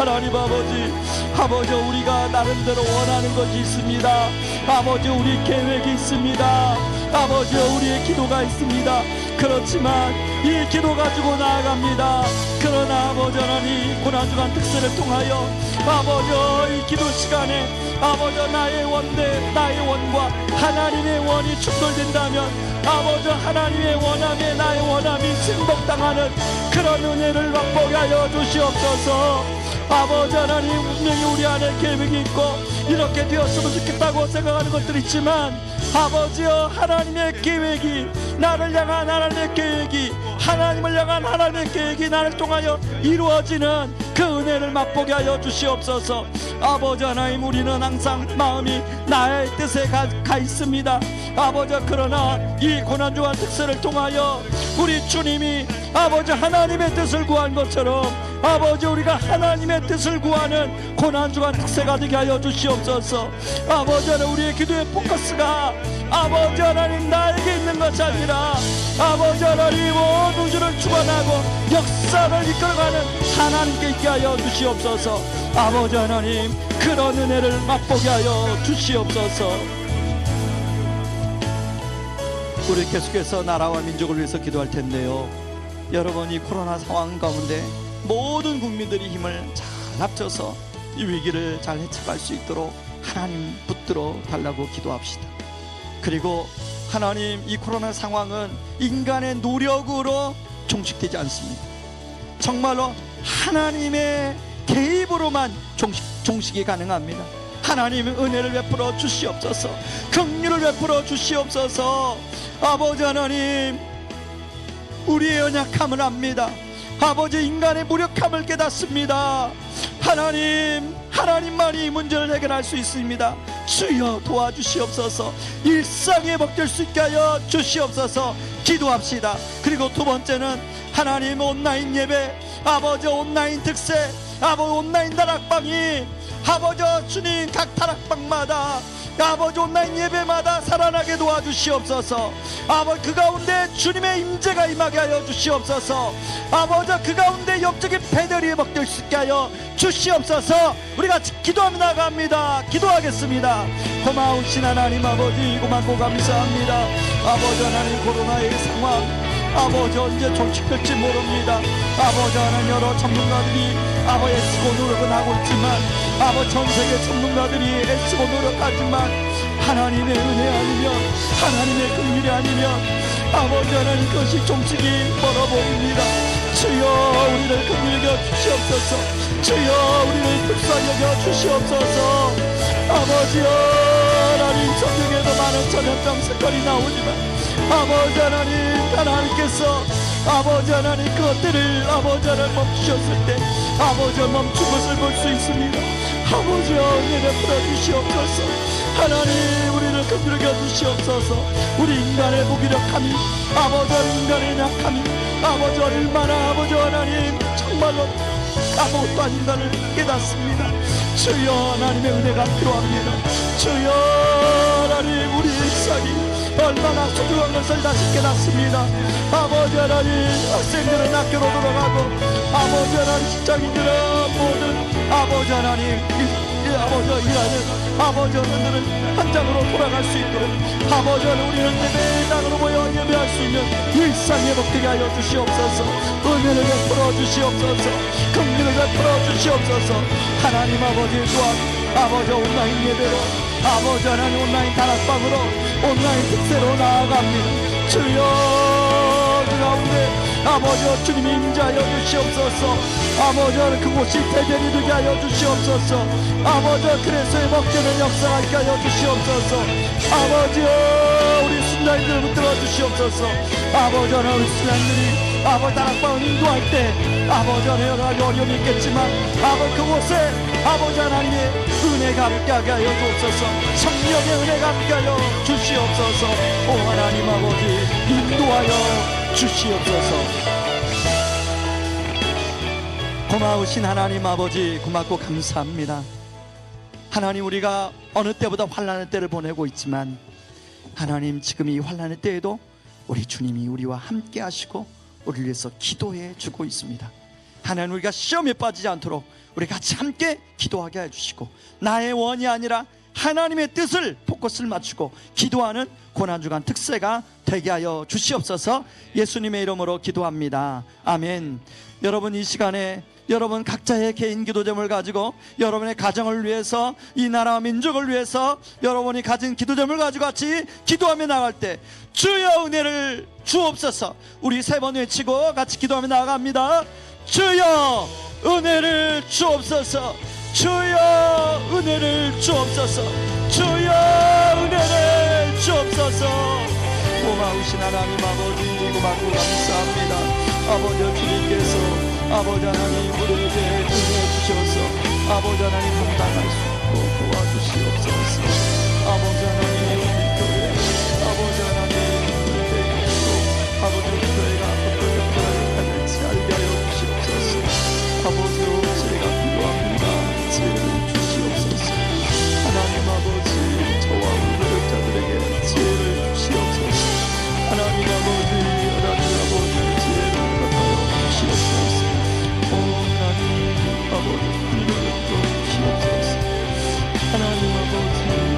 아버지 우리가 나름대로 원하는 것이 있습니다. 아버지 우리 계획이 있습니다. 아버지 우리의 기도가 있습니다. 그렇지만 이 기도 가지고 나아갑니다. 그러나 아버지 하나님 고난주간 특세를 통하여 아버지 이 기도 시간에 아버지 나의 원과 하나님의 원이 충돌된다면 아버지 하나님의 원함에 나의 원함이 승복당하는 그런 은혜를 맛보게 하여 주시옵소서. 아버지 하나님 분명히 우리 안에 계획이 있고 이렇게 되었으면 좋겠다고 생각하는 것들이 있지만 아버지여 하나님의 계획이 나를 향한 하나님의 계획이 하나님을 향한 하나님의 계획이 나를 통하여 이루어지는 그 은혜를 맛보게 하여 주시옵소서. 아버지 하나님 우리는 항상 마음이 나의 뜻에 가 있습니다. 아버지 그러나 이 고난주간 특세를 통하여 우리 주님이 아버지 하나님의 뜻을 구한 것처럼 아버지 우리가 하나님의 뜻을 구하는 고난주간 특세가 되게 하여 주시옵소서. 아버지 하나님 우리의 기도의 포커스가 아버지 하나님 나에게 있는 것이 아니라 아버지 하나님 온 우주를 주관하고 역사를 이끌어가는 하나님께 있게 하여 주시옵소서. 아버지 하나님 그런 은혜를 맛보게 하여 주시옵소서. 우리 계속해서 나라와 민족을 위해서 기도할 텐데요. 여러분 이 코로나 상황 가운데 모든 국민들이 힘을 잘 합쳐서 이 위기를 잘 헤쳐갈 수 있도록 하나님 붙들어 달라고 기도합시다. 그리고 하나님 이 코로나 상황은 인간의 노력으로 종식되지 않습니다. 정말로 하나님의 개입으로만 종식이 가능합니다. 하나님의 은혜를 베풀어 주시옵소서. 긍휼을 베풀어 주시옵소서. 아버지 하나님 우리의 연약함을 압니다. 아버지 인간의 무력함을 깨닫습니다. 하나님만이 이 문제를 해결할 수 있습니다. 주여 도와주시옵소서. 일상에 먹될 수 있게 하여 주시옵소서. 기도합시다. 그리고 두 번째는 하나님 온라인 예배 아버지 온라인 특세 아버지 온라인 다락방이 아버지 주님 각 다락방마다 아버지 온라인 예배마다 살아나게 도와주시옵소서. 아버지 그 가운데 주님의 임재가 임하게 하여 주시옵소서. 아버지 그 가운데 영적인 배들이 먹될 수 있게 하여 주시옵소서. 우리 같이 기도하며 나갑니다. 기도하겠습니다. 고마우신 하나님 아버지 고맙고 감사합니다. 아버지 하나님 코로나의 상황 아버지 언제 종식될지 모릅니다. 아버지 하나님 여러 전문가들이 아버지 애쓰고 노력은 하고 있지만 아버지 전세계 전문가들이 애쓰고 노력하지만 하나님의 은혜 아니면 하나님의 긍휼이 아니면 아버지 하나님 그것이 종식이 멀어 보입니다. 주여 우리를 긍휼히 여겨 주시옵소서. 주여 우리를 불쌍히 여겨 주시옵소서. 아버지여 하나님 성경에도 많은 전염병 사건이 나오지만 아버지 하나님 하나님께서 아버지 하나님 그것들을 아버지 하나님 멈추셨을 때 아버지 멈춘 것을 볼 수 있습니다. 아버지여 은혜 베풀어 주시옵소서. 하나님 우리를 긍휼히 여겨 주시옵소서. 우리 인간의 무기력함이 아버지 인간의 약함이 아버지 얼마나 아버지 하나님 정말로 아무것도 아닌가를 깨닫습니다. 주여 하나님의 은혜가 필요합니다. 주여 하나님 우리 일상이 얼마나 소중한 것을 다시 깨닫습니다. 아버지 하나님 학생들은 학교로 돌아가고 아버지 하나님 직장인들은 모든 아버지 하나님 아버지 일하는 아버지 어른들은 현장으로 돌아갈 수 있도록 아버지 하나님 우리는 예배당으로 모여 예배할 수 있는 일상 회복되게 하여 주시옵소서. 은혜를 베풀어 주시옵소서. 긍휼을 베풀어 주시옵소서. 하나님 아버지 또한 아버지 온라인 예배로 아버지 하나님 온라인 다락방으로 온라인 특세로 나아갑니다. 주여 그 가운데 아버지 주님이 임재하여 주시옵소서. 아버지 그곳이 대변이 되게 하여 주시옵소서. 아버지 그래서의 먹기는 역사하게 하여 주시옵소서. 아버지여 우리 순자인들을 붙들어 주시옵소서. 아버지 우리 순자인들이 아버지 다락방을 인도할 때 아버지 여러 가지 어려움이 있겠지만 아버지 그곳에 아버지 하나님의 은혜가 함께하게 하여 주옵소서. 성령의 은혜가 함께하여 주시옵소서. 오 하나님 아버지 인도하여 주시옵소서. 고마우신 하나님 아버지 고맙고 감사합니다. 하나님 우리가 어느 때보다 환난의 때를 보내고 있지만 하나님 지금 이 환난의 때에도 우리 주님이 우리와 함께 하시고 우리를 위해서 기도해 주고 있습니다. 하나님 우리가 시험에 빠지지 않도록 우리 같이 함께 기도하게 해주시고 나의 원이 아니라 하나님의 뜻을 포커스를 맞추고 기도하는 고난주간 특세가 되게 하여 주시옵소서. 예수님의 이름으로 기도합니다. 아멘. 여러분 이 시간에 여러분 각자의 개인 기도 제목을 가지고 여러분의 가정을 위해서 이 나라와 민족을 위해서 여러분이 가진 기도 제목을 가지고 같이 기도하며 나갈 때 주여 은혜를 주옵소서. 우리 세 번 외치고 같이 기도하며 나아갑니다. 주여 은혜를 주옵소서. 주여 은혜를 주옵소서. 주여 은혜를 주옵소서. 고마우신 하나님 아버지 고맙고 감사합니다. 아버지 주님께서 아버지 하나님 우리에게 은혜 주셔서 아버지 하나님 감당할 수 있고 도와주시옵소서. 아버지 하나님 우리 교회 아버지 하나님 우리 교회도 아버지 우리 교회가 어떻게 돌아가야 될지 알게 하여 주시옵소서. 아버지 지혜가 필요합니다. 지혜를 주시옵소서. 하나님 아버지 저와 우리 노력자들에게 지혜를 주시옵소서. 하나님 아버지 지혜를 허락하여 주시옵소서. 오 하나님 아버지 우리를 또 주시옵소서. 하나님 아버지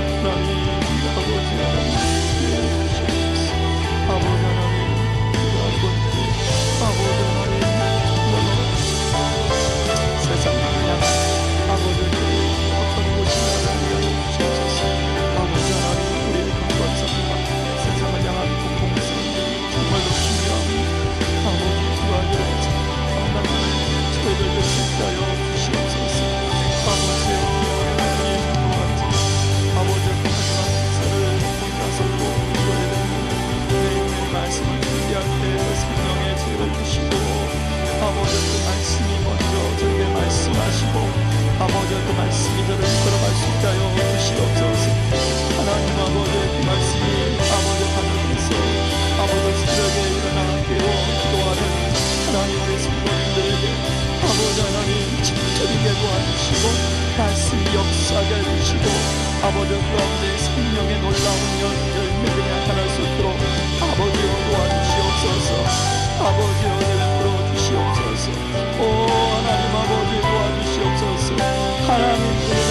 성령의 놀라운 열매들이 나타날 수 있도록 아버지여 도와주시옵소서. 아버지여 베풀어 주시옵소서. 오 하나님 아버지 도와주시옵소서. 하나님